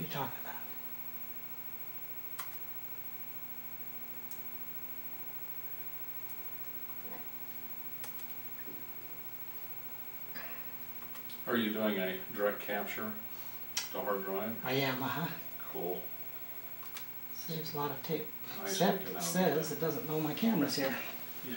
you talking about? Are you doing a direct capture to hard drive? I am, Cool. Saves a lot of tape. Nice Except looking it out. says it doesn't know my camera's here. Yeah.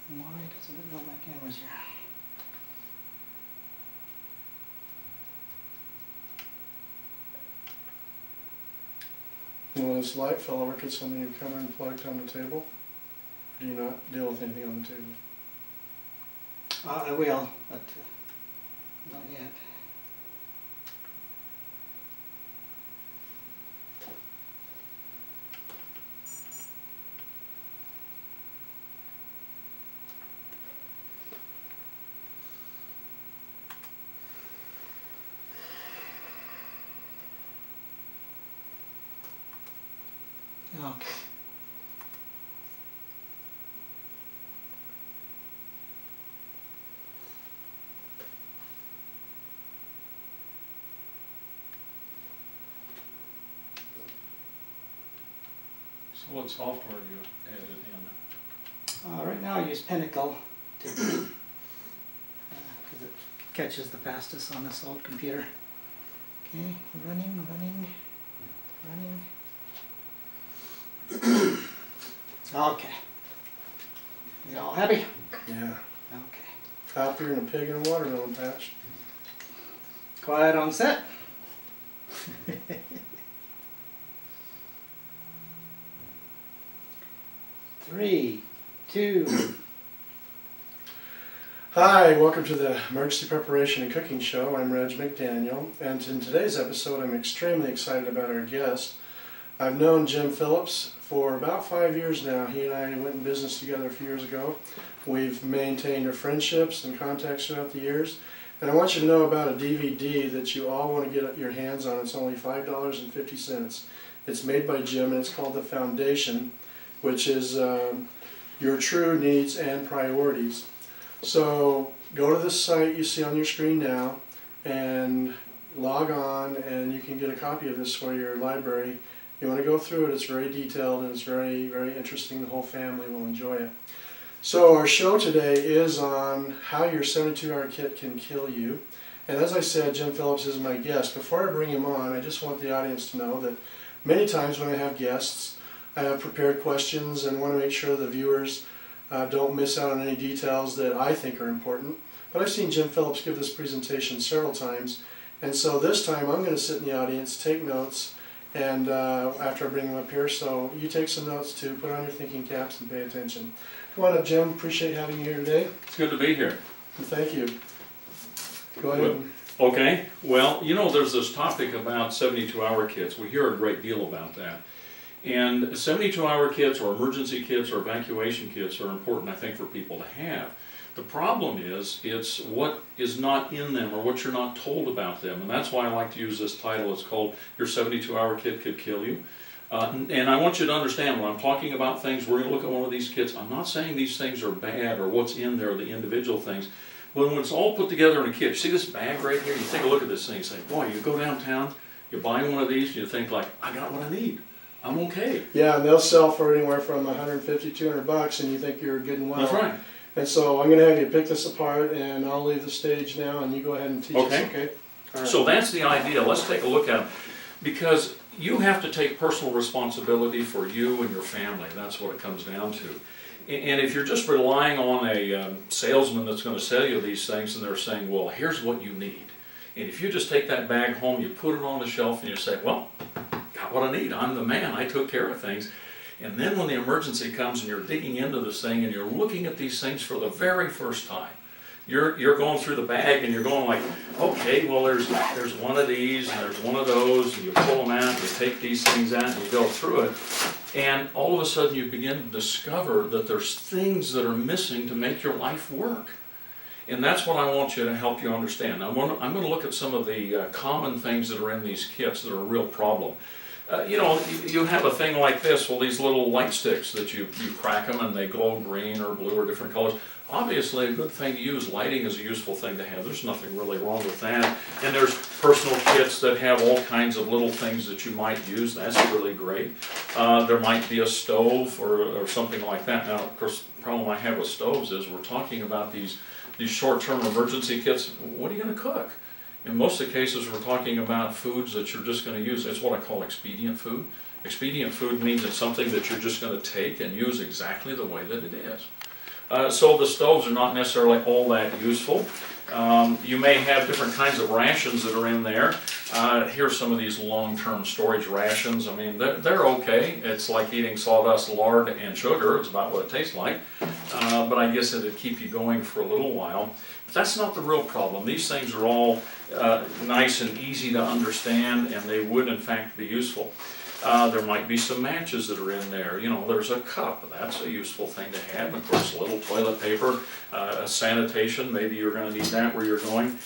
Why doesn't it know my camera's here? When this light fell over, could something have come and plugged on the table? Or do you not deal with anything on the table? I will, but not yet. Okay. So what software do you add it in? Right now I use Pinnacle because it catches the fastest on this old computer. Okay, running. Okay. You all happy? Yeah. Okay. Happier than a pig in a watermelon patch. Quiet on set. Three, two. Hi, welcome to the Emergency Preparation and Cooking Show. I'm Reg McDaniel, and in today's episode I'm extremely excited about our guest. I've known Jim Phillips for about 5 years now. He and I went in business together a few years ago. We've maintained our friendships and contacts throughout the years. And I want you to know about a DVD that you all want to get your hands on. It's only $5.50. It's made by Jim, and it's called The Foundation, which is your true needs and priorities. So go to this site you see on your screen now and log on, and you can get a copy of this for your library. You want to go through it. It's very detailed and it's very, very interesting. The whole family will enjoy it. So our show today is on how your 72-hour kit can kill you. And as I said, Jim Phillips is my guest. Before I bring him on, I just want the audience to know that many times when I have guests, I have prepared questions and want to make sure the viewers don't miss out on any details that I think are important. But I've seen Jim Phillips give this presentation several times, and so this time I'm going to sit in the audience, take notes, and after I bring him up here, so you take some notes too, put on your thinking caps and pay attention. Come on up, Jim. Appreciate having you here today. It's good to be here. And thank you. Go ahead. Okay, well, you know, there's this topic about 72-hour kits. We hear a great deal about that. And 72-hour kits or emergency kits or evacuation kits are important, I think, for people to have. The problem is, it's what is not in them or what you're not told about them. And that's why I like to use this title. It's called Your 72-Hour Kit Could Kill You. And I want you to understand, when I'm talking about things, we're going to look at one of these kits. I'm not saying these things are bad or what's in there, the individual things. But when it's all put together in a kit, you see this bag right here? You take a look at this thing and say, boy, you go downtown, you buy one of these, and you think like, I got what I need. I'm okay. Yeah, and they'll sell for anywhere from $150, $200, and you think you're good and well. That's right. And so I'm going to have you pick this apart, and I'll leave the stage now, and you go ahead and teach us, okay? All right. So that's the idea. Let's take a look at them. Because you have to take personal responsibility for you and your family. That's what it comes down to. And if you're just relying on a salesman that's going to sell you these things, and they're saying, well, here's what you need. And if you just take that bag home, you put it on the shelf, and you say, well, got what I need. I'm the man. I took care of things. And then when the emergency comes and you're digging into this thing and you're looking at these things for the very first time, you're going through the bag and you're going like, okay, well there's one of these and there's one of those, and you pull them out, you take these things out and you go through it, and all of a sudden you begin to discover that there's things that are missing to make your life work. And that's what I want you to help you understand. I'm going to look at some of the common things that are in these kits that are a real problem. You have a thing like this, well, these little light sticks that you crack them and they glow green or blue or different colors. Obviously, a good thing to use. Lighting is a useful thing to have. There's nothing really wrong with that. And there's personal kits that have all kinds of little things that you might use. That's really great. There might be a stove or something like that. Now, of course, the problem I have with stoves is we're talking about these short-term emergency kits. What are you going to cook? In most of the cases, we're talking about foods that you're just going to use. It's what I call expedient food. Expedient food means it's something that you're just going to take and use exactly the way that it is. So the stoves are not necessarily all that useful. You may have different kinds of rations that are in there. Here's some of these long-term storage rations. I mean, they're okay. It's like eating sawdust, lard, and sugar. It's about what it tastes like. But I guess it'd keep you going for a little while. But that's not the real problem. These things are all nice and easy to understand, and they would, in fact, be useful. There might be some matches that are in there. There's a cup. That's a useful thing to have. Of course, a little toilet paper, sanitation. Maybe you're going to need that where you're going.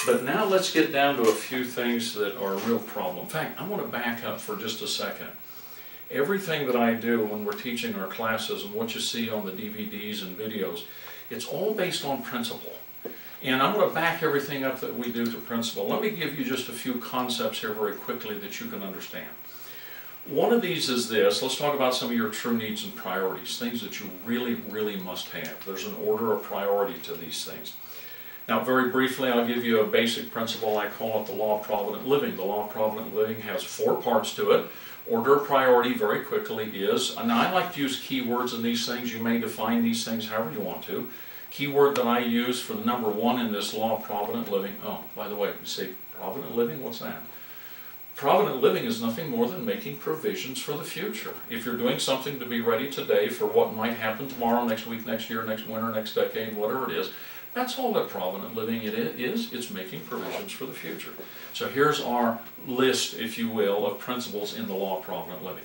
But now let's get down to a few things that are a real problem. In fact, I want to back up for just a second. Everything that I do when we're teaching our classes and what you see on the DVDs and videos, it's all based on principle. And I'm going to back everything up that we do to principle. Let me give you just a few concepts here very quickly that you can understand. One of these is this. Let's talk about some of your true needs and priorities, things that you really, really must have. There's an order of priority to these things. Now, very briefly, I'll give you a basic principle. I call it the law of provident living. The law of provident living has 4 parts to it. Order of priority, very quickly, is, and I like to use keywords in these things. You may define these things however you want to. Keyword that I use for the number 1 in this law of provident living. Oh, by the way, you say provident living, what's that? Provident living is nothing more than making provisions for the future. If you're doing something to be ready today for what might happen tomorrow, next week, next year, next winter, next decade, whatever it is, that's all that provident living it is. It's making provisions for the future. So here's our list, if you will, of principles in the law of provident living.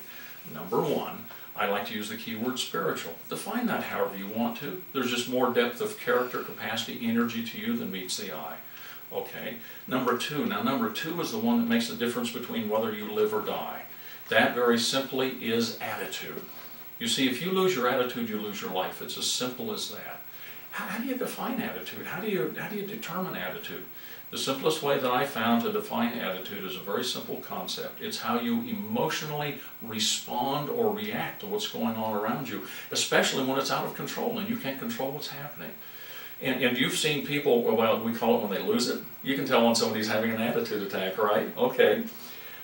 Number 1, I like to use the keyword spiritual. Define that however you want to. There's just more depth of character, capacity, energy to you than meets the eye. Okay, number 2. Now number 2 is the one that makes the difference between whether you live or die. That very simply is attitude. You see, if you lose your attitude, you lose your life. It's as simple as that. How do you define attitude? How do you determine attitude? The simplest way that I found to define attitude is a very simple concept. It's how you emotionally respond or react to what's going on around you, especially when it's out of control and you can't control what's happening. And you've seen people, well, we call it when they lose it. You can tell when somebody's having an attitude attack, right? Okay.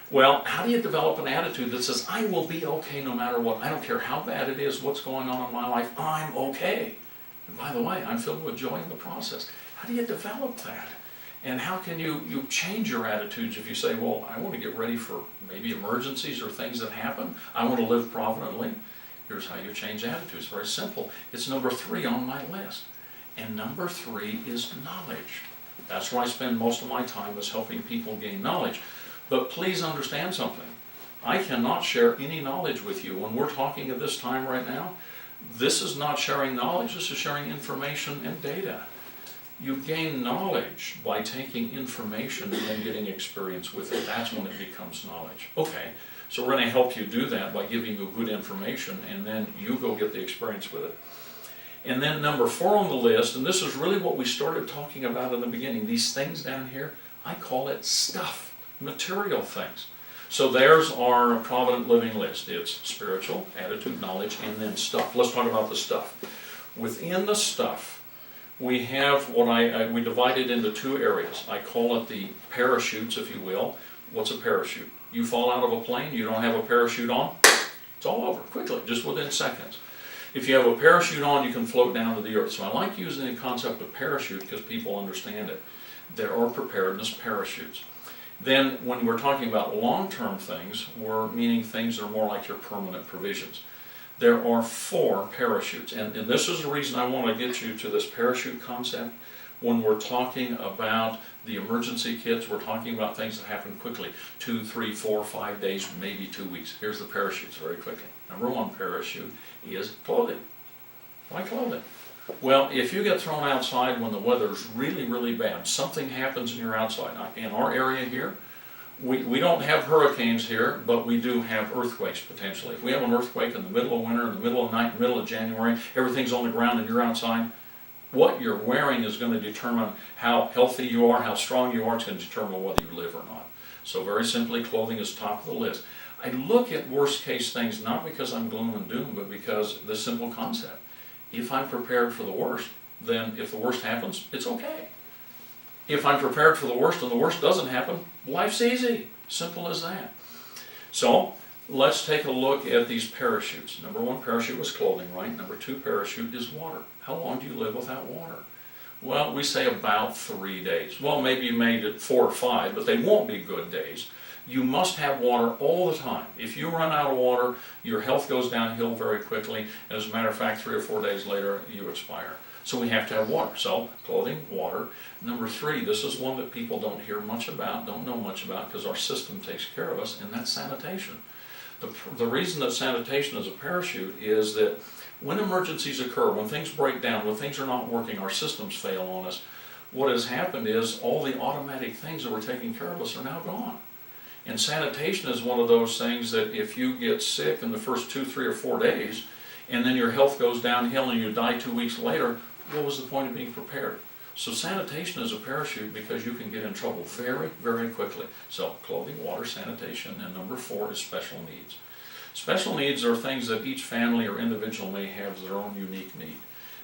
Well, how do you develop an attitude that says, I will be okay no matter what. I don't care how bad it is, what's going on in my life, I'm okay. And by the way, I'm filled with joy in the process. How do you develop that? And how can you change your attitudes if you say, well, I want to get ready for maybe emergencies or things that happen. I want to live providently. Here's how you change attitudes. Very simple. It's number 3 on my list. And number 3 is knowledge. That's where I spend most of my time, is helping people gain knowledge. But please understand something. I cannot share any knowledge with you. When we're talking at this time right now, this is not sharing knowledge, this is sharing information and data. You gain knowledge by taking information and then getting experience with it. That's when it becomes knowledge. Okay, so we're going to help you do that by giving you good information, and then you go get the experience with it. And then number 4 on the list, and this is really what we started talking about in the beginning, these things down here, I call it stuff, material things. So there's our provident living list. It's spiritual, attitude, knowledge, and then stuff. Let's talk about the stuff. Within the stuff, we have what we divide it into 2 areas. I call it the parachutes, if you will. What's a parachute? You fall out of a plane, you don't have a parachute on, it's all over quickly, just within seconds. If you have a parachute on, you can float down to the earth. So I like using the concept of parachute because people understand it. There are preparedness parachutes. Then when we're talking about long-term things, we're meaning things that are more like your permanent provisions. There are 4 parachutes, and this is the reason I want to get you to this parachute concept. When we're talking about the emergency kits, we're talking about things that happen quickly. 2, 3, 4, 5 days, maybe 2 weeks. Here's the parachutes very quickly. Number 1 parachute is clothing. Why clothing? Well, if you get thrown outside when the weather's really, really bad, something happens and you're outside. In our area here, we don't have hurricanes here, but we do have earthquakes potentially. If we have an earthquake in the middle of winter, in the middle of night, in the middle of January, everything's on the ground and you're outside, what you're wearing is going to determine how healthy you are, how strong you are. It's going to determine whether you live or not. So very simply, clothing is top of the list. I look at worst case things not because I'm gloom and doom, but because the simple concept. If I'm prepared for the worst, then if the worst happens, it's okay. If I'm prepared for the worst and the worst doesn't happen, life's easy. Simple as that. So let's take a look at these parachutes. Number one parachute was clothing, right? Number two parachute is water. How long do you live without water? Well, we say about 3 days. Well, maybe you made it 4 or 5, but they won't be good days. You must have water all the time. If you run out of water, your health goes downhill very quickly, and as a matter of fact, 3 or 4 days later, you expire. So we have to have water. So, clothing, water. Number 3, this is one that people don't hear much about, don't know much about, because our system takes care of us, and that's sanitation. The reason that sanitation is a parachute is that when emergencies occur, when things break down, when things are not working, our systems fail on us, what has happened is all the automatic things that were taking care of us are now gone. And sanitation is one of those things that if you get sick in the first 2, 3, or 4 days, and then your health goes downhill and you die 2 weeks later, what was the point of being prepared? So sanitation is a parachute because you can get in trouble very, very quickly. So clothing, water, sanitation, and number 4 is special needs. Special needs are things that each family or individual may have their own unique need.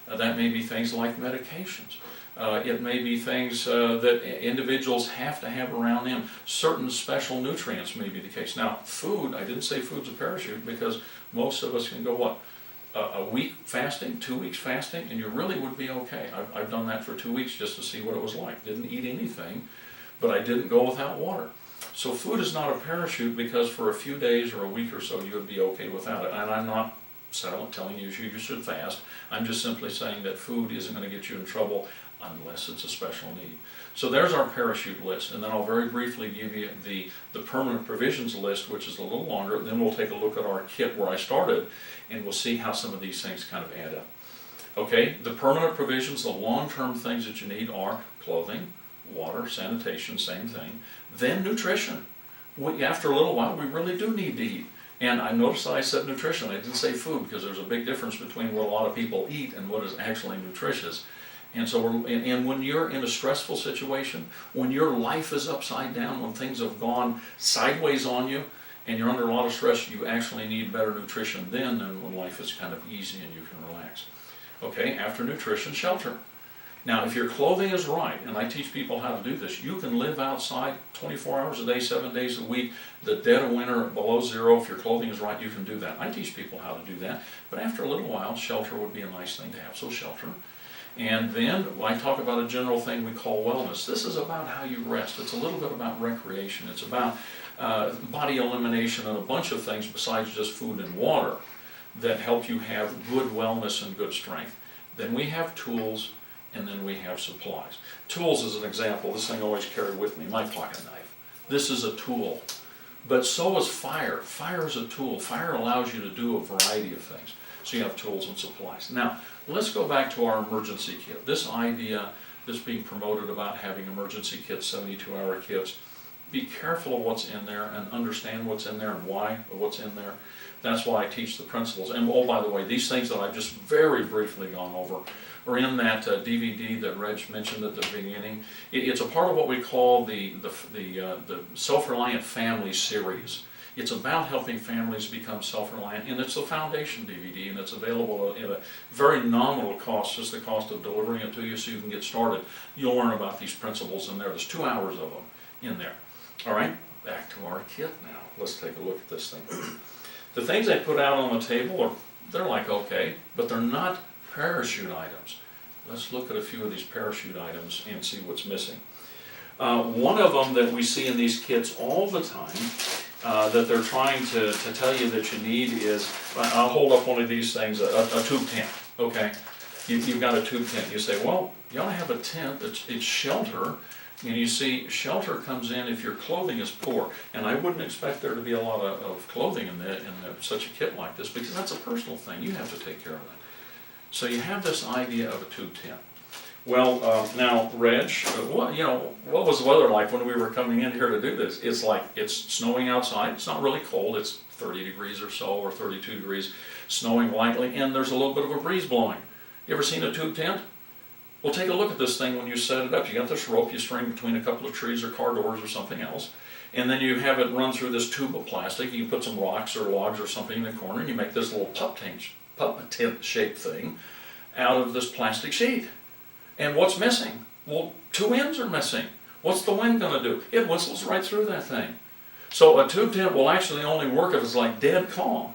That may be things like medications. It may be things that individuals have to have around them. Certain special nutrients may be the case. Now, food, I didn't say food's a parachute because most of us can go, what, a week fasting, 2 weeks fasting, and you really would be okay. I've done that for 2 weeks just to see what it was like. Didn't eat anything, but I didn't go without water. So food is not a parachute because for a few days or a week or so you would be okay without it. And I'm not telling you you should fast. I'm just simply saying that food isn't going to get you in trouble unless it's a special need. So there's our parachute list, and then I'll very briefly give you the permanent provisions list, which is a little longer. Then we'll take a look at our kit where I started, and we'll see how some of these things kind of add up. Okay, the permanent provisions, the long-term things that you need are clothing, water, sanitation, same thing. Then nutrition. After a little while, we really do need to eat. And I noticed that I said nutrition. I didn't say food because there's a big difference between what a lot of people eat and what is actually nutritious. And so, and when you're in a stressful situation, when your life is upside down, when things have gone sideways on you, and you're under a lot of stress, you actually need better nutrition then than when life is kind of easy and you can relax. Okay, after nutrition, shelter. Now, if your clothing is right, and I teach people how to do this, you can live outside 24 hours a day, 7 days a week, the dead of winter, below zero. If your clothing is right, you can do that. I teach people how to do that. But after a little while, shelter would be a nice thing to have, so shelter. And then I talk about a general thing we call wellness. This is about how you rest. It's a little bit about recreation. It's about body elimination and a bunch of things besides just food and water that help you have good wellness and good strength. Then we have tools, and then we have supplies. Tools is an example. This thing I always carry with me, my pocket knife. This is a tool. But so is fire. Fire is a tool. Fire allows you to do a variety of things. So you have tools and supplies. Now, let's go back to our emergency kit. This idea that's being promoted about having emergency kits, 72-hour kits, be careful of what's in there and understand what's in there and why what's in there. That's why I teach the principles. And oh, by the way, these things that I've just very briefly gone over are in that DVD that Reg mentioned at the beginning. It's a part of what we call the Self-Reliant Family series. It's about helping families become self-reliant, and it's the foundation DVD, and it's available at a very nominal cost, just the cost of delivering it to you so you can get started. You'll learn about these principles in there. There's 2 hours of them in there. All right, back to our kit now. Let's take a look at this thing. The things I put out on the table, they're like okay, but they're not parachute items. Let's look at a few of these parachute items and see what's missing. One of them that we see in these kits all the time that they're trying to tell you that you need is, I'll hold up one of these things, a tube tent, okay? You've got a tube tent. You say, well, you ought to have a tent, it's shelter. And you see, shelter comes in if your clothing is poor. And I wouldn't expect there to be a lot of clothing in such a kit like this because that's a personal thing. You have to take care of that. So you have this idea of a tube tent. Well, now, Reg, what was the weather like when we were coming in here to do this? It's like, it's snowing outside. It's not really cold. It's 30 degrees or so, or 32 degrees, snowing lightly, and there's a little bit of a breeze blowing. You ever seen a tube tent? Well, take a look at this thing when you set it up. You got this rope you string between a couple of trees or car doors or something else, and then you have it run through this tube of plastic. You can put some rocks or logs or something in the corner, and you make this little pup tent shaped thing out of this plastic sheet. And what's missing? Well, two ends are missing. What's the wind going to do? It whistles right through that thing. So a tube tent will actually only work if it's like dead calm.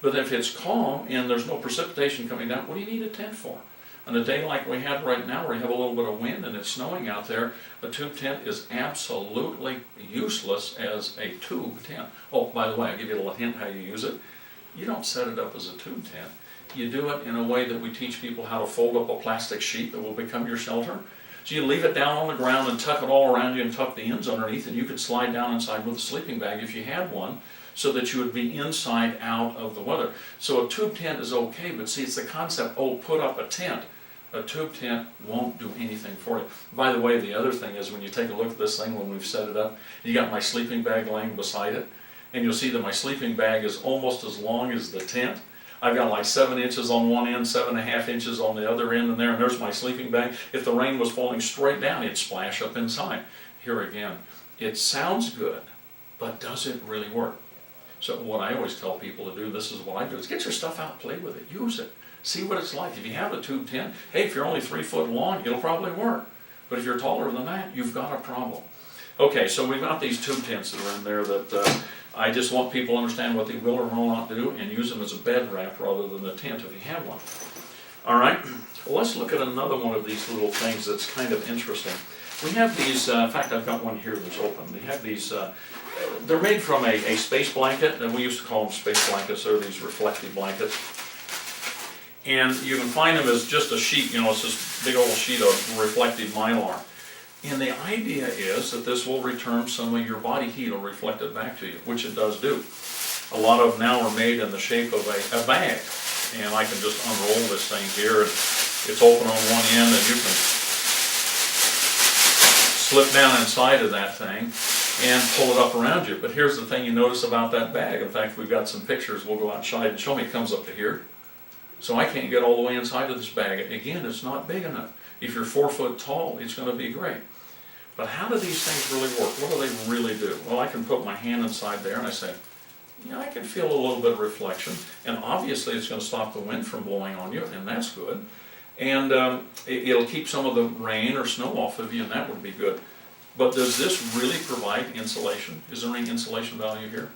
But if it's calm and there's no precipitation coming down, what do you need a tent for? On a day like we have right now, where you have a little bit of wind and it's snowing out there, a tube tent is absolutely useless as a tube tent. Oh, by the way, I'll give you a little hint how you use it. You don't set it up as a tube tent. You do it in a way that we teach people how to fold up a plastic sheet that will become your shelter. So you leave it down on the ground and tuck it all around you and tuck the ends underneath, and you could slide down inside with a sleeping bag if you had one, so that you would be inside out of the weather. So a tube tent is okay, but see, it's the concept, oh, put up a tent. A tube tent won't do anything for you. By the way, the other thing is, when you take a look at this thing when we've set it up, you got my sleeping bag laying beside it, and you'll see that my sleeping bag is almost as long as the tent. I've got like 7 inches on one end, 7.5 inches on the other end, and there's my sleeping bag. If the rain was falling straight down, it'd splash up inside. Here again, it sounds good, but does it really work? So what I always tell people to do, this is what I do, is get your stuff out, play with it, use it, see what it's like. If you have a tube tent, hey, if you're only 3 foot long, it'll probably work. But if you're taller than that, you've got a problem. Okay, so we've got these tube tents that are in there that I just want people to understand what they will or will not do, and use them as a bed wrap rather than a tent if you have one. All right, well, let's look at another one of these little things that's kind of interesting. We have these, in fact, I've got one here that's open. We have these, they're made from a space blanket, and we used to call them space blankets. They're these reflective blankets. And you can find them as just a sheet, it's this big old sheet of reflective mylar. And the idea is that this will return some of your body heat, or reflect it back to you, which it does do. A lot of them now are made in the shape of a bag. And I can just unroll this thing here, and it's open on one end, and you can slip down inside of that thing and pull it up around you. But here's the thing you notice about that bag. In fact, we've got some pictures. We'll go outside and show me. It comes up to here. So I can't get all the way inside of this bag. Again, it's not big enough. If you're 4 foot tall, it's going to be great. But how do these things really work? What do they really do? Well, I can put my hand inside there and I say, I can feel a little bit of reflection. And obviously it's going to stop the wind from blowing on you, and that's good. And it'll keep some of the rain or snow off of you, and that would be good. But does this really provide insulation? Is there any insulation value here?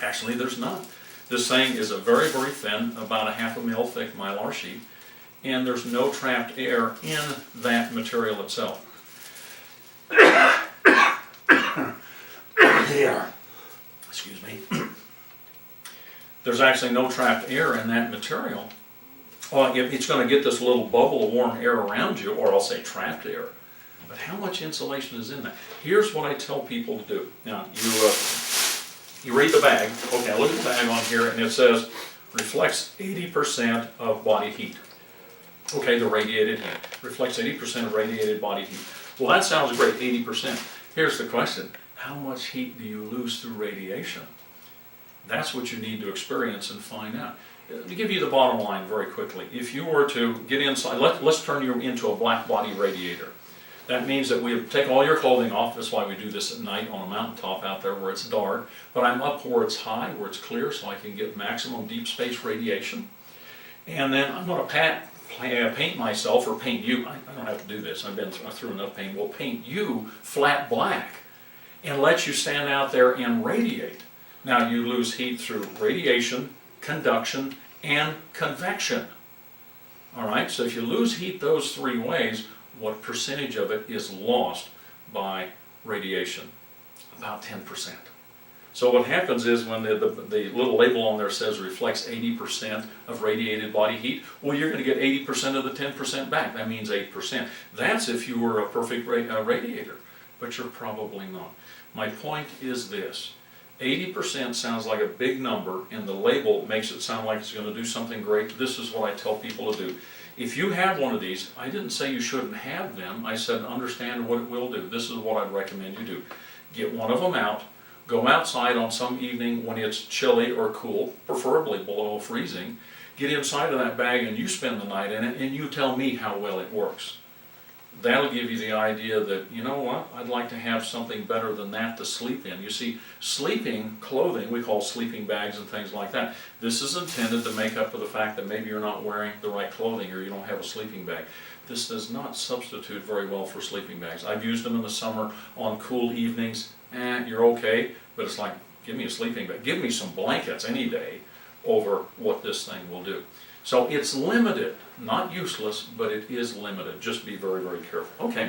Actually, there's none. This thing is a very, very thin, about 1/2 mil thick mylar sheet, and there's no trapped air in that material itself. There. Excuse me. There's actually no trapped air in that material. It's going to get this little bubble of warm air around you, or I'll say trapped air. But how much insulation is in that? Here's what I tell people to do. Now, you read the bag. Okay, look at the bag on here, and it says reflects 80% of body heat. Okay, the radiated heat. Reflects 80% of radiated body heat. Well, that sounds great, 80%. Here's the question. How much heat do you lose through radiation? That's what you need to experience and find out. To give you the bottom line very quickly, if you were to get inside, let's turn you into a black body radiator. That means that we take all your clothing off. That's why we do this at night on a mountaintop out there where it's dark. But I'm up where it's high, where it's clear, so I can get maximum deep space radiation. And then I'm going to paint myself, or paint you. I don't have to do this. I've been through enough paint. We'll paint you flat black and let you stand out there and radiate. Now, you lose heat through radiation, conduction, and convection. All right, so if you lose heat those 3 ways, what percentage of it is lost by radiation? About 10%. So what happens is when the little label on there says reflects 80% of radiated body heat, well, you're going to get 80% of the 10% back. That means 8%. That's if you were a perfect radiator, but you're probably not. My point is this. 80% sounds like a big number, and the label makes it sound like it's going to do something great. This is what I tell people to do. If you have one of these, I didn't say you shouldn't have them. I said understand what it will do. This is what I'd recommend you do. Get one of them out. Go outside on some evening when it's chilly or cool, preferably below freezing. Get inside of that bag and you spend the night in it, and you tell me how well it works. That'll give you the idea that, you know what, I'd like to have something better than that to sleep in. You see, sleeping clothing, we call sleeping bags and things like that. This is intended to make up for the fact that maybe you're not wearing the right clothing or you don't have a sleeping bag. This does not substitute very well for sleeping bags. I've used them in the summer on cool evenings. You're okay, but it's like, give me a sleeping bag. Give me some blankets any day over what this thing will do. So it's limited, not useless, but it is limited. Just be very, very careful. Okay.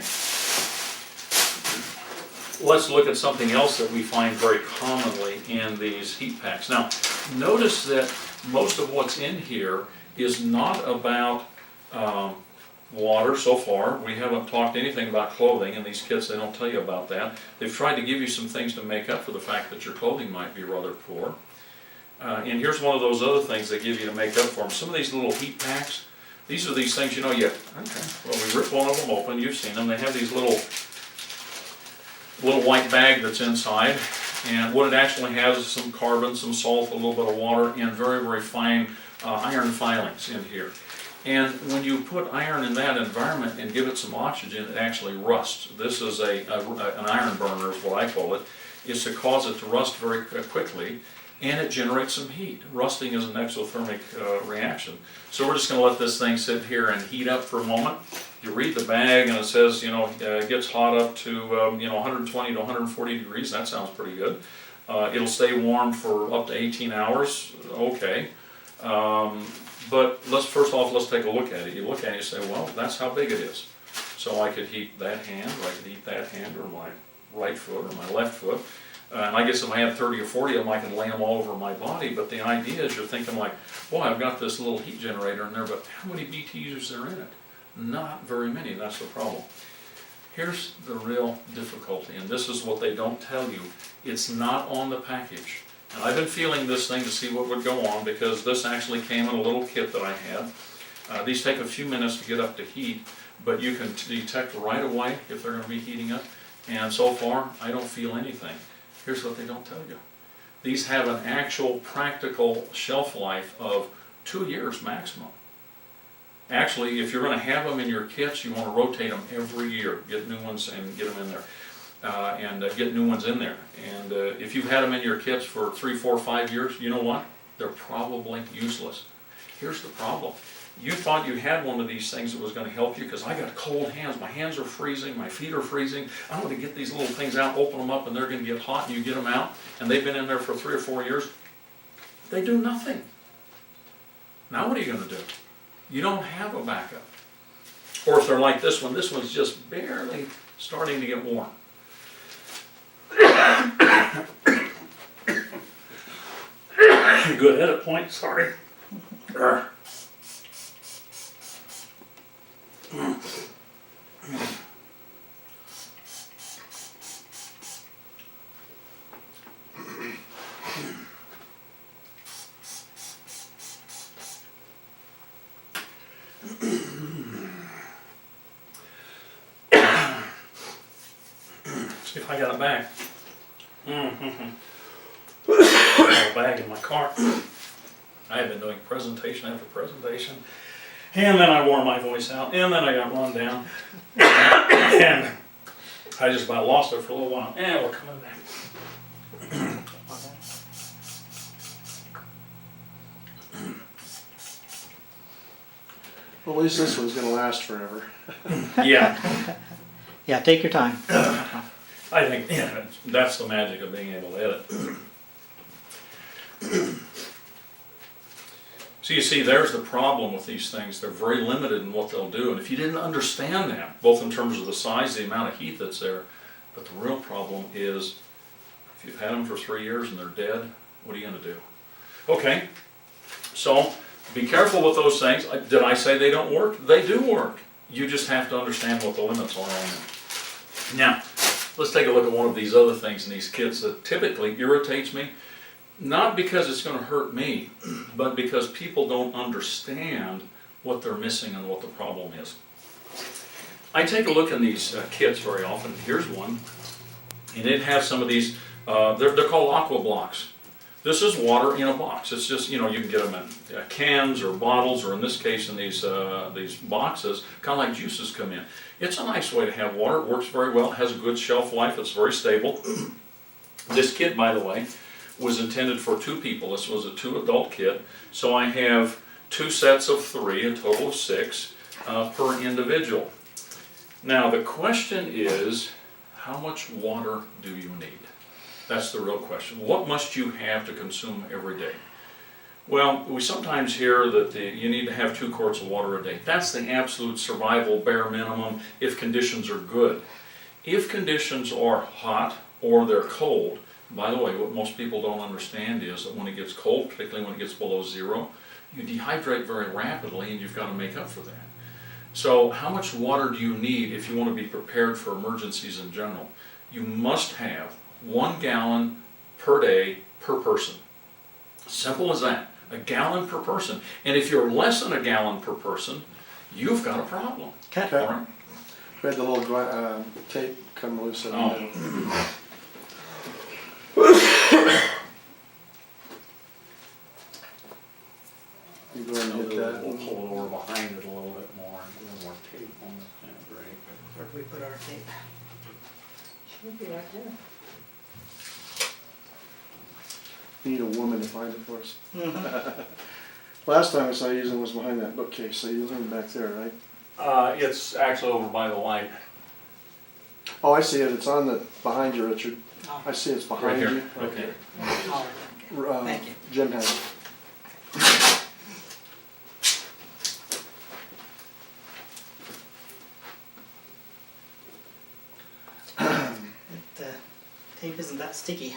Let's look at something else that we find very commonly in these heat packs. Now, notice that most of what's in here is not about water so far. We haven't talked anything about clothing, and these kits, they don't tell you about that. They've tried to give you some things to make up for the fact that your clothing might be rather poor. And here's one of those other things they give you to make up for them. Some of these little heat packs, these are these things, you know, okay, well, we rip one of them open, you've seen them. They have these little white bag that's inside, and what it actually has is some carbon, some salt, a little bit of water, and very, very fine iron filings in here. And when you put iron in that environment and give it some oxygen, it actually rusts. This is an iron burner is what I call it. It's to cause it to rust very quickly, and it generates some heat. Rusting is an exothermic reaction. So we're just going to let this thing sit here and heat up for a moment. You read the bag and it says, it gets hot up to 120 to 140 degrees. That sounds pretty good. It'll stay warm for up to 18 hours. Okay. But let's take a look at it. You look at it and say, well, that's how big it is. So I could heat that hand, or I could heat that hand, or my right foot, or my left foot. And I guess if I have 30 or 40 of them, I can lay them all over my body. But the idea is you're thinking like, boy, I've got this little heat generator in there, but how many BTUs are in it? Not very many, that's the problem. Here's the real difficulty, and this is what they don't tell you. It's not on the package. And I've been feeling this thing to see what would go on, because this actually came in a little kit that I had. These take a few minutes to get up to heat, but you can detect right away if they're going to be heating up. And so far, I don't feel anything. Here's what they don't tell you. These have an actual practical shelf life of 2 years maximum. Actually, if you're going to have them in your kits, you want to rotate them every year. Get new ones and get them in there. Get new ones in there. And if you've had them in your kits for 3, 4, 5 years, you know what? They're probably useless. Here's the problem. You thought you had one of these things that was going to help you, because I got cold hands. My hands are freezing. My feet are freezing. I'm going to get these little things out, open them up, and they're going to get hot, and you get them out, and they've been in there for 3 or 4 years. They do nothing. Now what are you going to do? You don't have a backup. Or if they're like this one's just barely starting to get warm. Good edit point, sorry. See if I got it back. A bag in my car. I have been doing presentation after presentation, and then I wore my voice out, and then I got run down, and I just about lost it for a little while. And we're coming back. Well, at least this one's going to last forever. Yeah. Yeah, take your time. I think that's the magic of being able to edit. So you see, there's the problem with these things. They're very limited in what they'll do. And if you didn't understand that, both in terms of the size, the amount of heat that's there, but the real problem is, if you've had them for 3 years and they're dead, what are you going to do? Okay, so be careful with those things. Did I say they don't work? They do work. You just have to understand what the limits are on them. Now, let's take a look at one of these other things in these kits that typically irritates me. Not because it's going to hurt me, but because people don't understand what they're missing and what the problem is. I take a look in these kits very often. Here's one, and it has some of these, they're called aqua blocks. This is water in a box. It's just, you can get them in cans or bottles, or in this case in these boxes, kind of like juices come in. It's a nice way to have water. It works very well. It has a good shelf life. It's very stable. This kit, by the way, was intended for 2 people. This was a 2 adult kit. So I have 2 sets of 3, a total of 6 per individual. Now the question is, how much water do you need? That's the real question. What must you have to consume every day? Well, we sometimes hear that you need to have 2 quarts of water a day. That's the absolute survival bare minimum if conditions are good. If conditions are hot or they're cold, by the way, what most people don't understand is that when it gets cold, particularly when it gets below 0, you dehydrate very rapidly and you've got to make up for that. So how much water do you need if you want to be prepared for emergencies in general? You must have 1 gallon per day per person. Simple as that. A gallon per person. And if you're less than a gallon per person, you've got a problem. Okay. All right? We had the little tape come loose in the middle. You go ahead and hit that. We'll pull it over behind it a little bit more, and a little more tape on the break. Where do we put our tape? Should be right there. You need a woman to find it for us. Mm-hmm. Last time I saw you using was behind that bookcase, so you're looking back there, right? It's actually over by the light. Oh, I see it. It's on the behind you, Richard. Oh, I see it's Right behind here. you. Okay. oh, thank you. Jim has it. Tape isn't that sticky.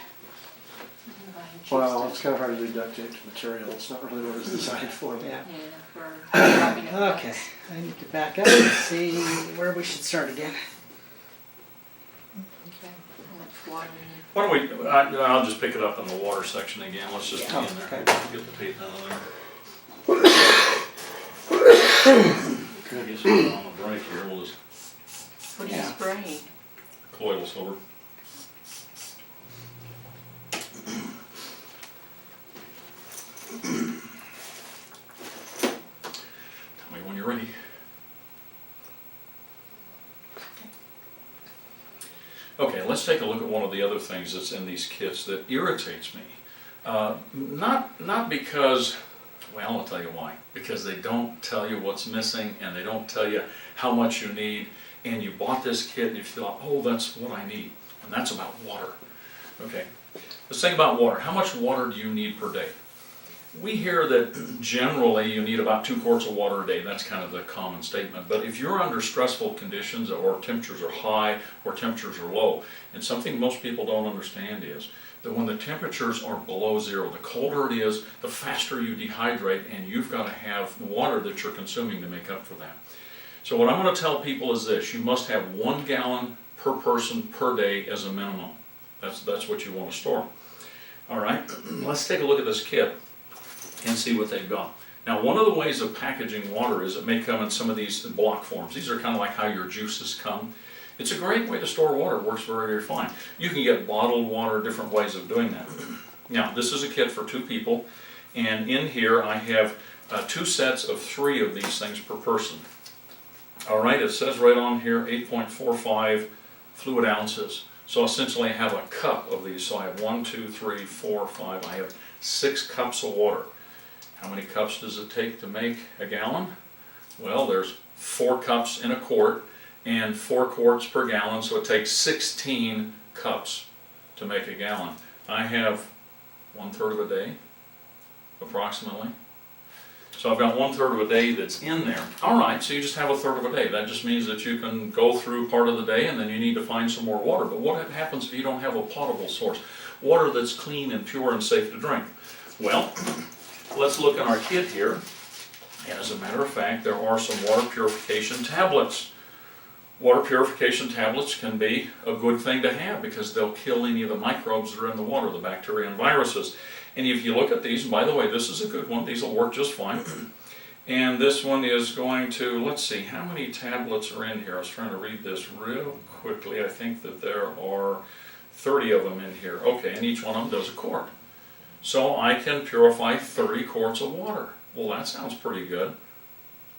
Well, it's kind of hard to do duct tape to material. It's not really what it's designed for. Yeah. Yeah, for dropping it. Okay, I need to back up and see where we should start again. Okay, how much water you need? Why don't we, I'll just pick it up in the water section again. Let's just Yeah. be in there. Okay. Get the tape out of there. I guess we're on the break here. We'll just What are you Yeah. spraying? coil silver. Tell me when you're ready. Okay, let's take a look at one of the other things that's in these kits that irritates me. Not because, well, I'll tell you why. Because they don't tell you what's missing and they don't tell you how much you need, and you bought this kit and you feel, oh, that's what I need. And that's about water. Okay, let's think about water. How much water do you need per day? We hear that generally you need about 2 quarts of water a day. That's kind of the common statement. But if you're under stressful conditions, or temperatures are high or temperatures are low, and something most people don't understand is that when the temperatures are below 0, the colder it is, the faster you dehydrate, and you've got to have water that you're consuming to make up for that. So what I'm going to tell people is this: you must have 1 gallon per person per day as a minimum. That's what you want to store. All right, let's take a look at this kit and see what they've got. Now, one of the ways of packaging water is it may come in some of these block forms. These are kind of like how your juices come. It's a great way to store water. It works very, very fine. You can get bottled water, different ways of doing that. Now, this is a kit for 2 people, and in here I have 2 sets of 3 of these things per person. All right, it says right on here 8.45 fluid ounces. So essentially I have a cup of these. So I have 1, 2, 3, 4, 5. I have 6 cups of water. How many cups does it take to make a gallon? Well, there's 4 cups in a quart and 4 quarts per gallon, so it takes 16 cups to make a gallon. I have 1/3 of a day, approximately. So I've got 1/3 of a day that's in there. All right, so you just have 1/3 of a day. That just means that you can go through part of the day and then you need to find some more water. But what happens if you don't have a potable source? Water that's clean and pure and safe to drink. Well, let's look in our kit here. And as a matter of fact, there are some water purification tablets. water purification tablets can be a good thing to have because they'll kill any of the microbes that are in the water, the bacteria and viruses. And if you look at these, and by the way, this is a good one, these will work just fine. And this one is going to, let's see, how many tablets are in here? I was trying to read this real quickly. I think that there are 30 of them in here. Okay, and each one of them does a quart. So I can purify 30 quarts of water. Well, that sounds pretty good.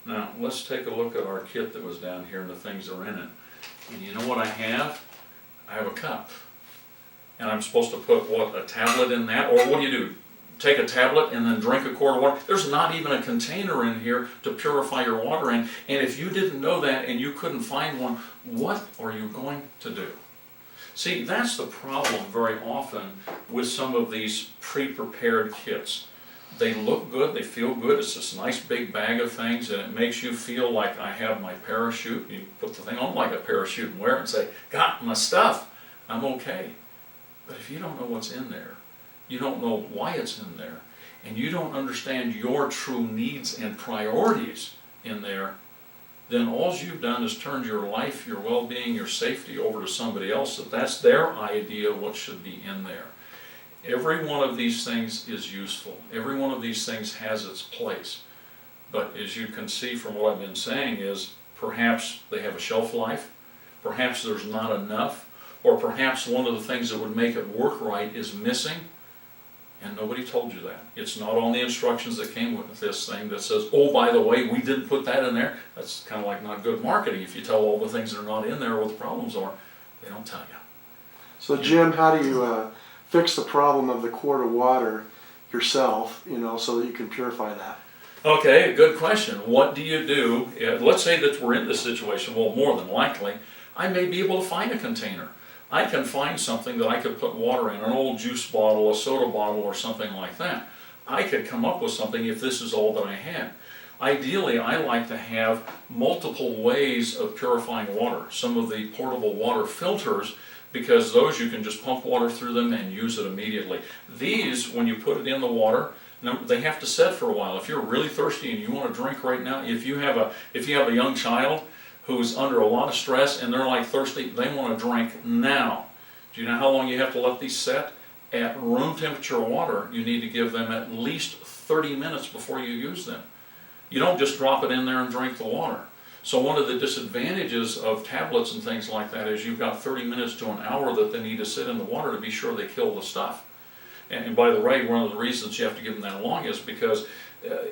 Now, let's take a look at our kit that was down here and the things that are in it. And you know what I have? I have a cup. And I'm supposed to put, what, a tablet in that? Or what do you do? Take a tablet and then drink a quart of water? There's not even a container in here to purify your water in. And if you didn't know that and you couldn't find one, what are you going to do? See, that's the problem very often with some of these pre-prepared kits. They look good, they feel good, it's this nice big bag of things, and it makes you feel like I have my parachute. You put the thing on like a parachute and wear it and say, got my stuff, I'm okay. But if you don't know what's in there, you don't know why it's in there, and you don't understand your true needs and priorities in there, then all you've done is turned your life, your well-being, your safety over to somebody else. That's their idea of what should be in there. Every one of these things is useful. Every one of these things has its place. But as you can see from what I've been saying is, perhaps they have a shelf life, perhaps there's not enough, or perhaps one of the things that would make it work right is missing, and nobody told you that. It's not on the instructions that came with this thing that says, oh, by the way, we didn't put that in there. That's kind of like not good marketing. If you tell all the things that are not in there what the problems are, they don't tell you. So Jim, how do you fix the problem of the quart of water yourself, so that you can purify that? Okay, good question. What do you do? Let's say that we're in this situation. Well, more than likely, I may be able to find a container. I can find something that I could put water in, an old juice bottle, a soda bottle, or something like that. I could come up with something if this is all that I had. Ideally, I like to have multiple ways of purifying water. Some of the portable water filters, because those you can just pump water through them and use it immediately. These, when you put it in the water, they have to set for a while. If you're really thirsty and you want to drink right now, if you have a young child who's under a lot of stress and they're like thirsty, they want to drink now. Do you know how long you have to let these set? At room temperature water, you need to give them at least 30 minutes before you use them. You don't just drop it in there and drink the water. So one of the disadvantages of tablets and things like that is you've got 30 minutes to an hour that they need to sit in the water to be sure they kill the stuff. And by the way, one of the reasons you have to give them that long is because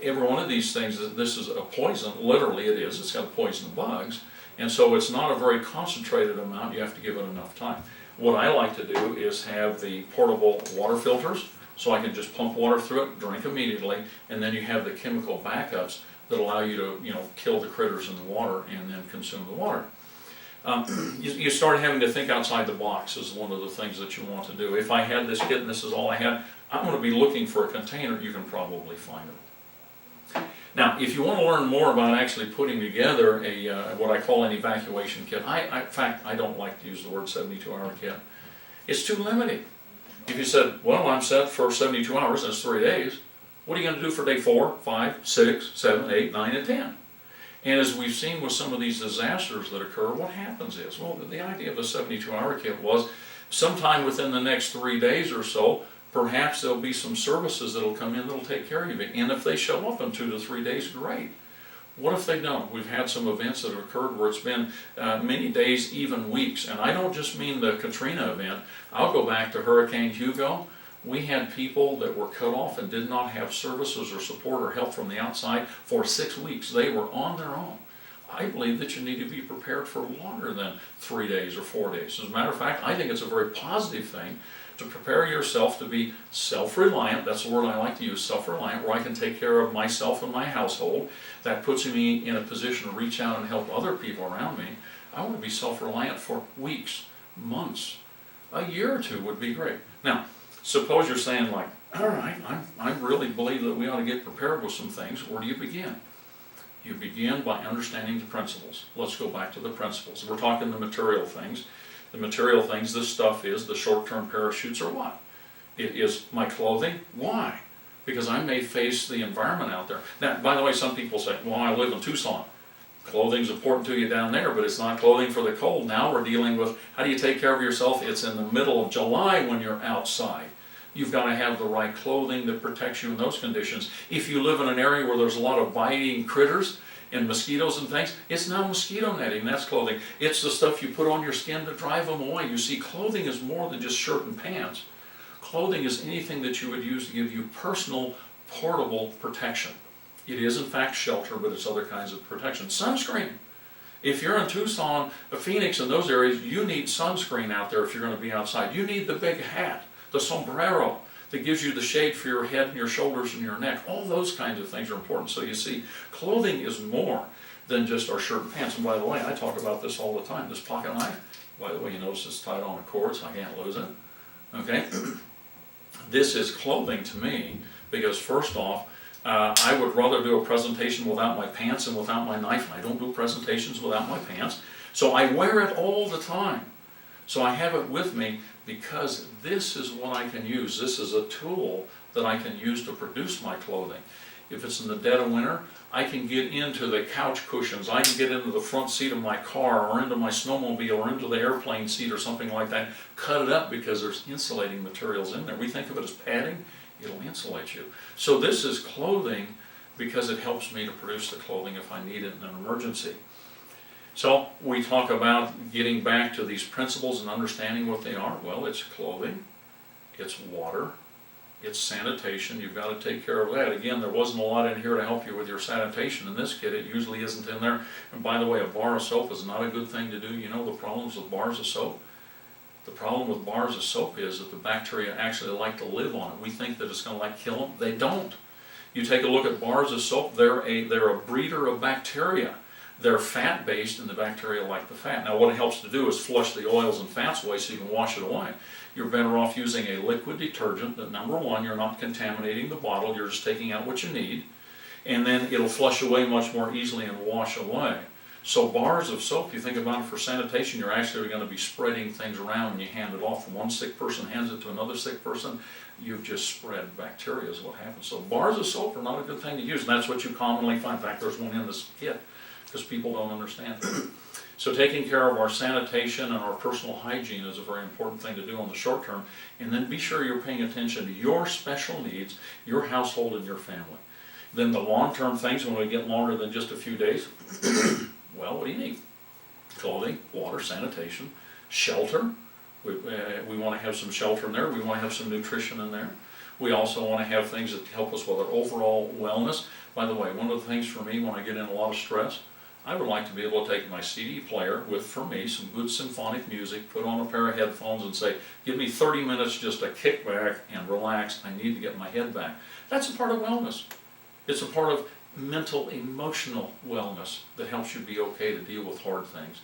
every one of these things, this is a poison, literally it is, it's got to poison the bugs, and so it's not a very concentrated amount, you have to give it enough time. What I like to do is have the portable water filters, so I can just pump water through it, drink immediately, and then you have the chemical backups that allow you to kill the critters in the water and then consume the water. You start having to think outside the box is one of the things that you want to do. If I had this kit and this is all I had, I'm going to be looking for a container. You can probably find them. Now, if you want to learn more about actually putting together what I call an evacuation kit, in fact, I don't like to use the word 72-hour kit. It's too limiting. If you said, well, I'm set for 72 hours, that's 3 days, what are you going to do for day 4, 5, 6, 7, 8, 9, and 10? And as we've seen with some of these disasters that occur, what happens is, well, the idea of the 72-hour kit was sometime within the next 3 days or so, perhaps there'll be some services that'll come in that'll take care of you. And if they show up in 2 to 3 days, great. What if they don't? We've had some events that have occurred where it's been many days, even weeks. And I don't just mean the Katrina event. I'll go back to Hurricane Hugo. We had people that were cut off and did not have services or support or help from the outside for 6 weeks. They were on their own. I believe that you need to be prepared for longer than 3 days or 4 days. As a matter of fact, I think it's a very positive thing to prepare yourself to be self-reliant. That's the word I like to use, self-reliant, where I can take care of myself and my household. That puts me in a position to reach out and help other people around me. I want to be self-reliant for weeks, months, a year or two would be great. Now, suppose you're saying like, all right, I really believe that we ought to get prepared with some things. Where do you begin? You begin by understanding the principles. Let's go back to the principles. We're talking the material things. The material things, this stuff is the short-term parachutes or what? It is my clothing. Why? Because I may face the environment out there. Now, by the way, some people say, well, I live in Tucson. Clothing's important to you down there, but it's not clothing for the cold. Now we're dealing with how do you take care of yourself? It's in the middle of July when you're outside. You've got to have the right clothing that protects you in those conditions. If you live in an area where there's a lot of biting critters and mosquitoes and things, it's now mosquito netting, that's clothing. It's the stuff you put on your skin to drive them away. You see, clothing is more than just shirt and pants. Clothing is anything that you would use to give you personal, portable protection. It is in fact shelter, but it's other kinds of protection. Sunscreen. If you're in Tucson, Phoenix, and those areas, you need sunscreen out there if you're going to be outside. You need the big hat, the sombrero, that gives you the shade for your head and your shoulders and your neck. All those kinds of things are important. So you see, clothing is more than just our shirt and pants. And by the way, I talk about this all the time. This pocket knife, by the way, you notice it's tied on a cord, so I can't lose it. Okay? This is clothing to me because first off, I would rather do a presentation without my pants and without my knife. And I don't do presentations without my pants. So I wear it all the time. So I have it with me because this is what I can use. This is a tool that I can use to produce my clothing. If it's in the dead of winter, I can get into the couch cushions. I can get into the front seat of my car or into my snowmobile or into the airplane seat or something like that. Cut it up because there's insulating materials in there. We think of it as padding. It'll insulate you. So this is clothing because it helps me to produce the clothing if I need it in an emergency. So we talk about getting back to these principles and understanding what they are. Well, it's clothing, it's water, it's sanitation. You've got to take care of that. Again, there wasn't a lot in here to help you with your sanitation in this kit. It usually isn't in there. And by the way, a bar of soap is not a good thing to do. You know the problems with bars of soap? The problem with bars of soap is that the bacteria actually like to live on it. We think that it's going to like kill them. They don't. You take a look at bars of soap, they're a breeder of bacteria. They're fat-based and the bacteria like the fat. Now what it helps to do is flush the oils and fats away so you can wash it away. You're better off using a liquid detergent that, number one, you're not contaminating the bottle, you're just taking out what you need, and then it'll flush away much more easily and wash away. So bars of soap, you think about it for sanitation, you're actually going to be spreading things around when you hand it off. From one sick person hands it to another sick person, you've just spread bacteria is what happens. So bars of soap are not a good thing to use, and that's what you commonly find. In fact, there's one in this kit, because people don't understand. So taking care of our sanitation and our personal hygiene is a very important thing to do on the short term, and then be sure you're paying attention to your special needs, your household and your family. Then the long-term things, when we get longer than just a few days, well, what do you need? Clothing, water, sanitation, shelter. We want to have some shelter in there. We want to have some nutrition in there. We also want to have things that help us with our overall wellness. By the way, one of the things for me when I get in a lot of stress, I would like to be able to take my CD player with, for me, some good symphonic music, put on a pair of headphones and say, give me 30 minutes just to kick back and relax. I need to get my head back. That's a part of wellness. It's a part of mental, emotional wellness that helps you be okay to deal with hard things.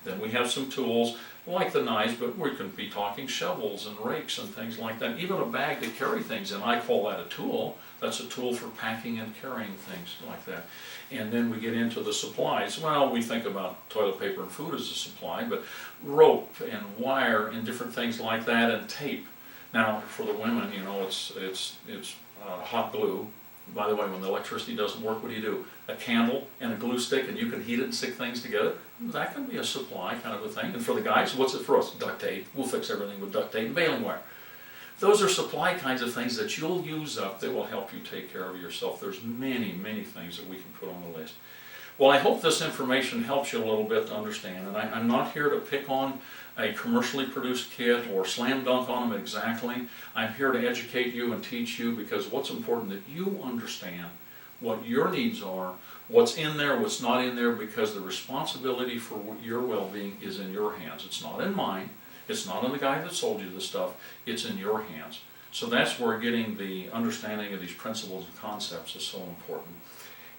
Then we have some tools like the knives, but we can be talking shovels and rakes and things like that. Even a bag to carry things in, I call that a tool. That's a tool for packing and carrying things like that. And then we get into the supplies. Well, we think about toilet paper and food as a supply, but rope and wire and different things like that, and tape. Now, for the women, you know, it's hot glue. By the way, when the electricity doesn't work, what do? A candle and a glue stick, and you can heat it and stick things together. That can be a supply kind of a thing. And for the guys, what's it for us? Duct tape. We'll fix everything with duct tape and baling wire. Those are supply kinds of things that you'll use up that will help you take care of yourself. There's many, many things that we can put on the list. Well, I hope this information helps you a little bit to understand. And I'm not here to pick on a commercially produced kit or slam dunk on them exactly. I'm here to educate you and teach you, because what's important that you understand what your needs are, what's in there, what's not in there, because the responsibility for your well-being is in your hands. It's not in mine. It's not in the guy that sold you the stuff. It's in your hands. So that's where getting the understanding of these principles and concepts is so important.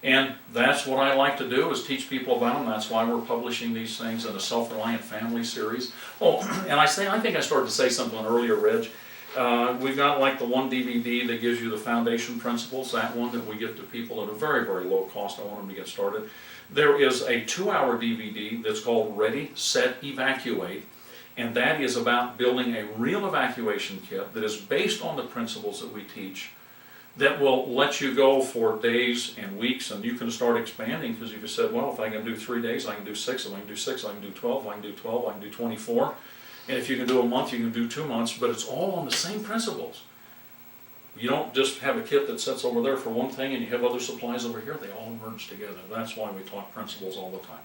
And that's what I like to do, is teach people about them. That's why we're publishing these things in a Self-Reliant Family series. Oh, and I think I started to say something earlier, Reg. We've got like the one DVD that gives you the foundation principles, that one that we give to people at a very, very low cost. I want them to get started. There is a 2-hour DVD that's called Ready, Set, Evacuate. And that is about building a real evacuation kit that is based on the principles that we teach that will let you go for days and weeks, and you can start expanding, because if you said, well, if I can do 3 days, I can do 6, if I can do 6, I can do 12, I can do 12, I can do 24, and if you can do a month, you can do 2 months, but it's all on the same principles. You don't just have a kit that sits over there for one thing and you have other supplies over here, they all merge together. That's why we talk principles all the time.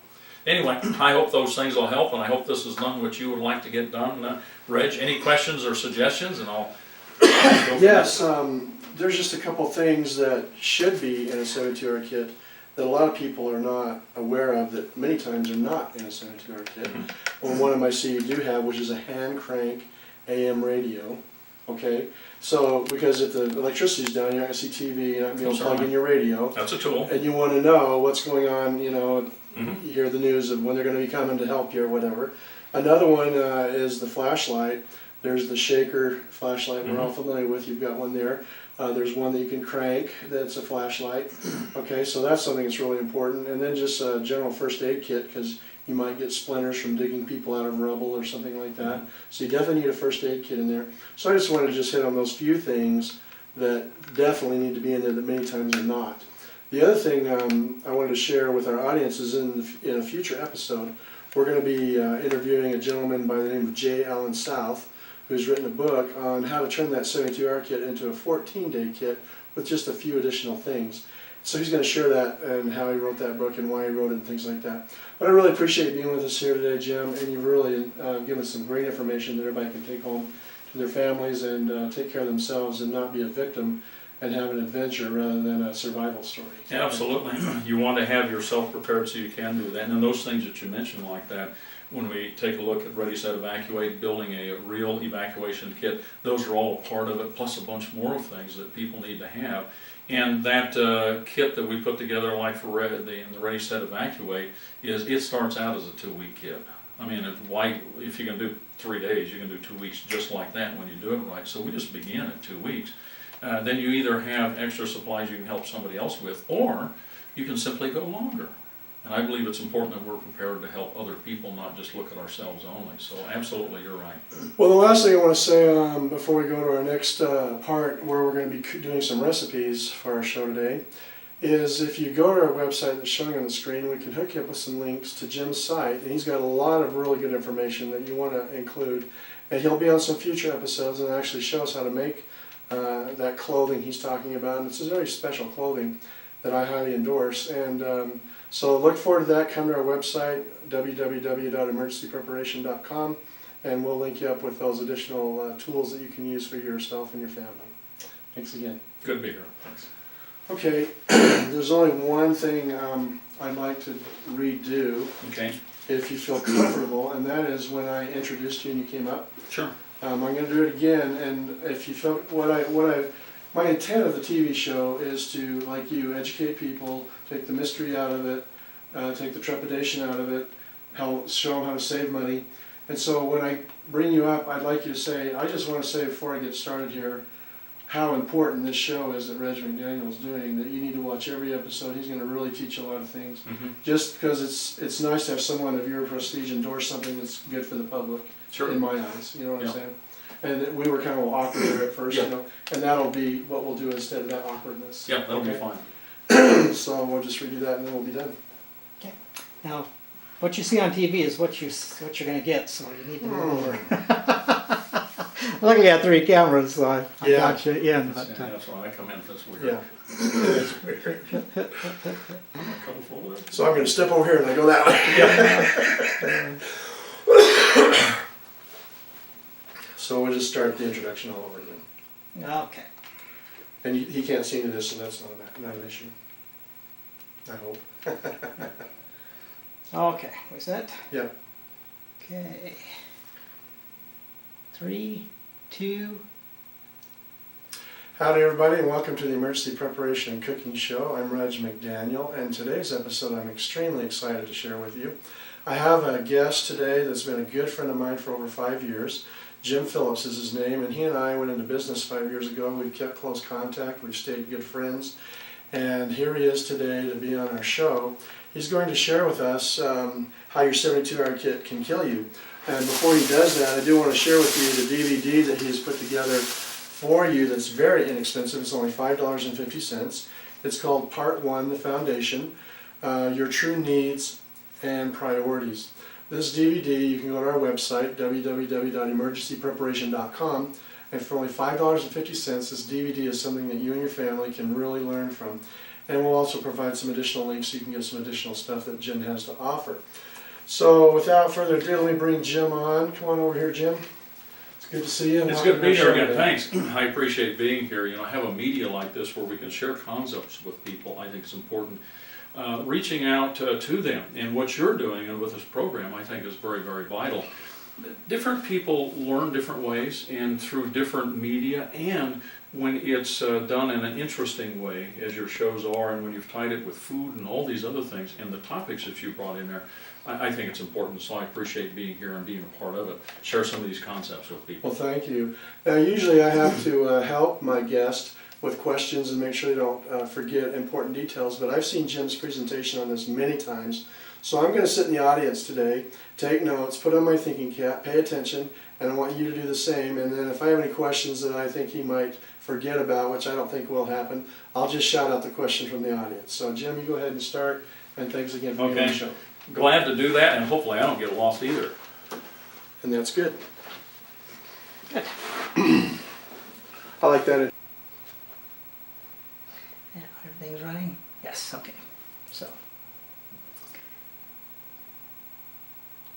Anyway, I hope those things will help, and I hope this is done what you would like to get done. Reg, any questions or suggestions, and I'll go from Yes, there. there's just a couple things that should be in a 72-hour kit that a lot of people are not aware of, that many times are not in a 72-hour kit. Well, one of them I see you do have, which is a hand crank AM radio. Okay, so because if the electricity's down, you're not gonna see TV, you're not gonna be able to plug in your radio, That's a tool. and you want to know what's going on. You know, Mhm. you hear the news of when they're going to be coming to help you or whatever. Another one is the flashlight. There's the shaker flashlight we're all familiar with. You've got one there. There's one that you can crank that's a flashlight. Okay, so that's something that's really important. And then just a general first aid kit, because you might get splinters from digging people out of rubble or something like that. So you definitely need a first aid kit in there. So I just wanted to just hit on those few things that definitely need to be in there that many times are not. The other thing I wanted to share with our audience is in a future episode, we're going to be interviewing a gentleman by the name of J. Allen South, who's written a book on how to turn that 72-hour kit into a 14-day kit with just a few additional things. So he's going to share that and how he wrote that book and why he wrote it and things like that. But I really appreciate being with us here today, Jim, and you've really given us some great information that everybody can take home to their families and take care of themselves and not be a victim and have an adventure rather than a survival story. Absolutely. You want to have yourself prepared so you can do that. And those things that you mentioned like that, when we take a look at Ready, Set, Evacuate, building a real evacuation kit, those are all a part of it, plus a bunch more of things that people need to have. And that kit that we put together, like for in the Ready, Set, Evacuate, it starts out as a 2-week kit. I mean, if you can do 3 days, you can do 2 weeks just like that when you do it right. So we just begin at 2 weeks. Then you either have extra supplies you can help somebody else with, or you can simply go longer. And I believe it's important that we're prepared to help other people, not just look at ourselves only. So absolutely, you're right. Well, the last thing I want to say before we go to our next part, where we're going to be doing some recipes for our show today, is if you go to our website that's showing on the screen, we can hook you up with some links to Jim's site, and he's got a lot of really good information that you want to include. And he'll be on some future episodes and actually show us how to make that clothing he's talking about. And it's a very special clothing that I highly endorse. And so look forward to that. Come to our website, www.emergencypreparation.com, and we'll link you up with those additional tools that you can use for yourself and your family. Thanks again. Good to be here. Thanks. Okay, there's only one thing I'd like to redo, Okay. if you feel comfortable, and that is when I introduced you and you came up. Sure. I'm going to do it again, and if you feel my intent of the TV show is to, like you, educate people, take the mystery out of it, take the trepidation out of it, show them how to save money. And so when I bring you up, I'd like you to say, I just want to say before I get started here, how important this show is that Reg McDaniel's doing, that you need to watch every episode. He's going to really teach you a lot of things. Just because it's nice to have someone of your prestige endorse something that's good for the public, Sure. in my eyes, you know what I'm Yeah. saying? And we were kind of awkward there at first, Yeah. you know, and that'll be what we'll do instead of that awkwardness. Yeah, that'll be Okay? fine. So we'll just redo that and then we'll be done. Now, what you see on TV is what you're going to get, so you need to move over. Luckily, I had 3 cameras, so I Yeah. got you in. But, That's why I come in. That's weird. Yeah. That's weird. I'm not comfortable with it. So I'm going to step over here and I go that way. So we'll just start the introduction all over again. okay. And he can't see into this, so that's not an issue. I hope. Okay, was that? Yeah. Okay. 3, 2. Howdy everybody, and welcome to the Emergency Preparation and Cooking Show. I'm Reg McDaniel, and today's episode I'm extremely excited to share with you. I have a guest today that's been a good friend of mine for over 5 years. Jim Phillips is his name, and he and I went into business 5 years ago. We've kept close contact, we've stayed good friends, and here he is today to be on our show. He's going to share with us how your 72-hour kit can kill you. And before he does that, I do want to share with you the DVD that he's put together for you that's very inexpensive. It's only $5.50. It's called Part 1, The Foundation, Your True Needs and Priorities. This DVD, you can go to our website, www.emergencypreparation.com, and for only $5.50, this DVD is something that you and your family can really learn from. And we'll also provide some additional links so you can get some additional stuff that Jim has to offer. So without further ado, let me bring Jim on. Come on over here, Jim. It's good to see you. It's good to be here again, thanks. I appreciate being here. You know, have a media like this where we can share concepts with people, I think is important. Reaching out to them, and what you're doing and with this program, I think is very, very vital. Different people learn different ways and through different media, and when it's done in an interesting way, as your shows are, and when you've tied it with food and all these other things, and the topics that you brought in there, I think it's important, so I appreciate being here and being a part of it. Share some of these concepts with people. Well, thank you. Now, usually I have to help my guest with questions and make sure they don't forget important details, but I've seen Jim's presentation on this many times, so I'm going to sit in the audience today, take notes, put on my thinking cap, pay attention, and I want you to do the same, and then if I have any questions that I think he might forget about, which I don't think will happen, I'll just shout out the question from the audience. So Jim, you go ahead and start, and thanks again for being on the show. Glad to do that, and hopefully I don't get lost either. And that's good. Good. I like that. Yeah, everything's running? Yes, okay. So,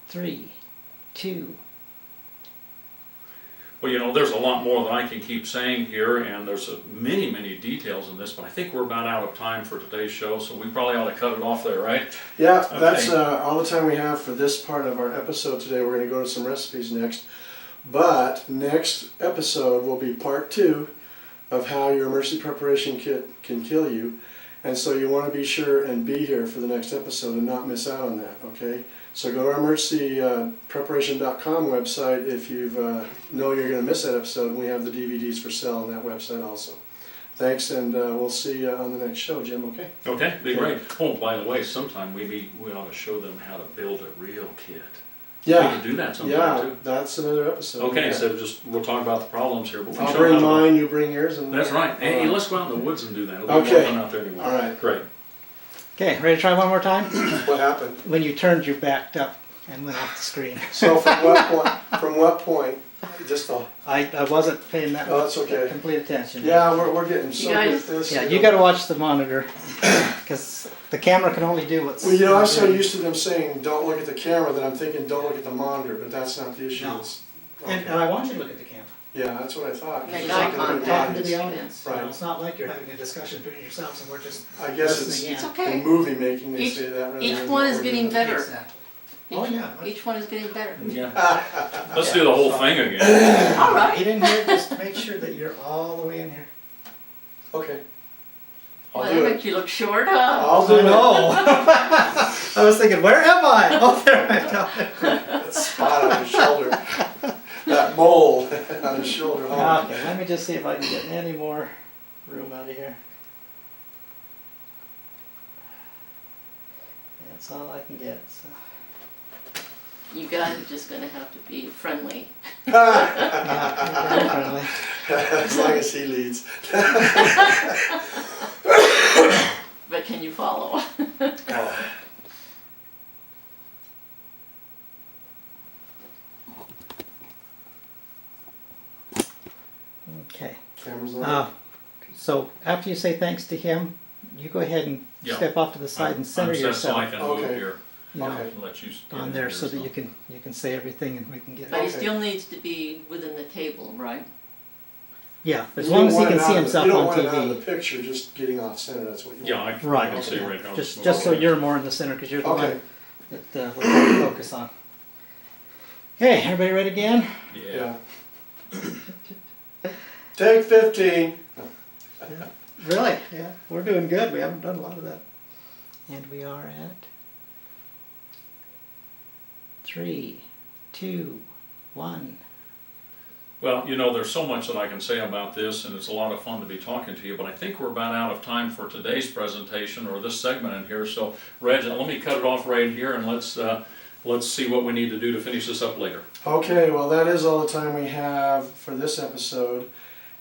3, 2. Well, you know, there's a lot more that I can keep saying here, and there's many, many details in this, but I think we're about out of time for today's show, so we probably ought to cut it off there, right? Yeah, Okay. that's all the time we have for this part of our episode today. We're going to go to some recipes next. But next episode will be part 2 of how your emergency preparation kit can kill you. And so you want to be sure and be here for the next episode and not miss out on that, okay? So go to our emergencypreparation.com website if you know you're going to miss that episode. We have the DVDs for sale on that website also. Thanks, and we'll see you on the next show, Jim, okay? Okay, be great. Oh, by the way, sometime we ought to show them how to build a real kit. We can do that sometime too. That's another episode. Okay, yeah. so we'll talk about the problems here. But I'll bring mine, you bring yours. And That's right. Hey, let's go out in the woods and do that. It'll be Okay. more fun out there anyway. All right. Great. Okay, ready to try one more time? What happened? When you turned, you backed up and went off the screen. So from what point? Just a... I wasn't paying that Oh, that's okay. complete attention. Yeah, we're getting so good at this. Yeah, you got to watch the monitor because the camera can only do what's. Well, you know, I'm so used to them saying don't look at the camera that I'm thinking don't look at the monitor, but that's not the issue. No. It's- And I want you to look at the camera. yeah, that's what I thought. Make It's eye not gonna be Talking to obvious. the audience. Right. You know, it's not like you're having a discussion between yourselves and we're just I guess listening It's in. okay. in movie making they Each- say that. rather Each than one is what getting we're better. Exactly. Oh, yeah. Each one is getting better. Yeah. Let's do the whole thing again. All You right. didn't hear it, just make sure that you're all the way in here. doing. Okay. Well, I'll that do it. makes you look short, huh? I'll do I it. know. I was thinking, where am I? Oh, there I am. That spot on his shoulder. That mole on his shoulder. Oh. Okay, let me just see if I can get any more room out of here. That's all I can get. So. You guys are just gonna have to be friendly. Yeah, very friendly. As long as he leads. But can you follow? Oh. Okay. Camera's on. So after you say thanks to him, you go ahead and Yeah. step off to the side and center I'm set so I yourself can move Okay. here you know, Okay. and let you stand on there here, so that you can say everything and we can get But it. he Okay. still needs to be within the table, right? Yeah, as You long don't as he want can it see out of the- himself you don't on want it out of TV. the picture, just getting off center. That's what you Yeah, want. I Right. can see okay. right now. Just so you're more in the center because you're the Okay. one that we're trying to focus on. Okay, everybody ready again? Yeah. Take 15. Really? Yeah, we're doing good. We haven't done a lot of that. And we are at 3, 2, 1. Well, you know, there's so much that I can say about this, and it's a lot of fun to be talking to you, but I think we're about out of time for today's presentation, or this segment in here, so Reg, let me cut it off right here, and let's see what we need to do to finish this up later. Okay, well that is all the time we have for this episode.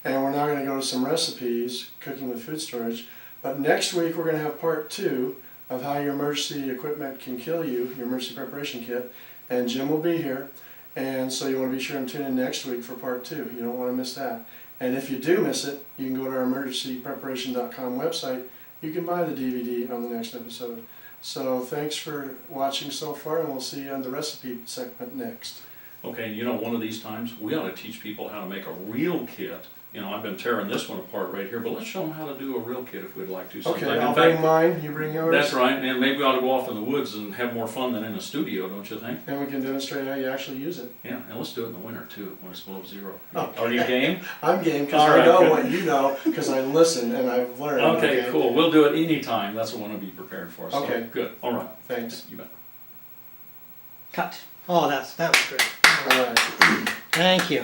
And we're now going to go to some recipes, cooking with food storage. But next week we're going to have part 2 of how your emergency equipment can kill you, your emergency preparation kit. And Jim will be here. And so you want to be sure and tune in next week for part 2. You don't want to miss that. And if you do miss it, you can go to our emergencypreparation.com website. You can buy the DVD on the next episode. So thanks for watching so far, and we'll see you on the recipe segment next. Okay, you know, one of these times, we ought to teach people how to make a real kit. You know, I've been tearing this one apart right here, but let's show them how to do a real kit if we'd like to sometime. Okay, In I'll fact, bring mine, you bring yours. that's right, and maybe we ought to go off in the woods and have more fun than in a studio, don't you think? And we can demonstrate how you actually use it. Yeah, and let's do it in the winter too, when it's below 0. Okay. Are you game? I'm game because All I right, know good. what you know because I listen and I've learned. Okay, cool. We'll do it anytime. That's what I want to be prepared for. So, Okay. good. All right. Thanks. You bet. Cut. Oh, that was great. All right. Thank you.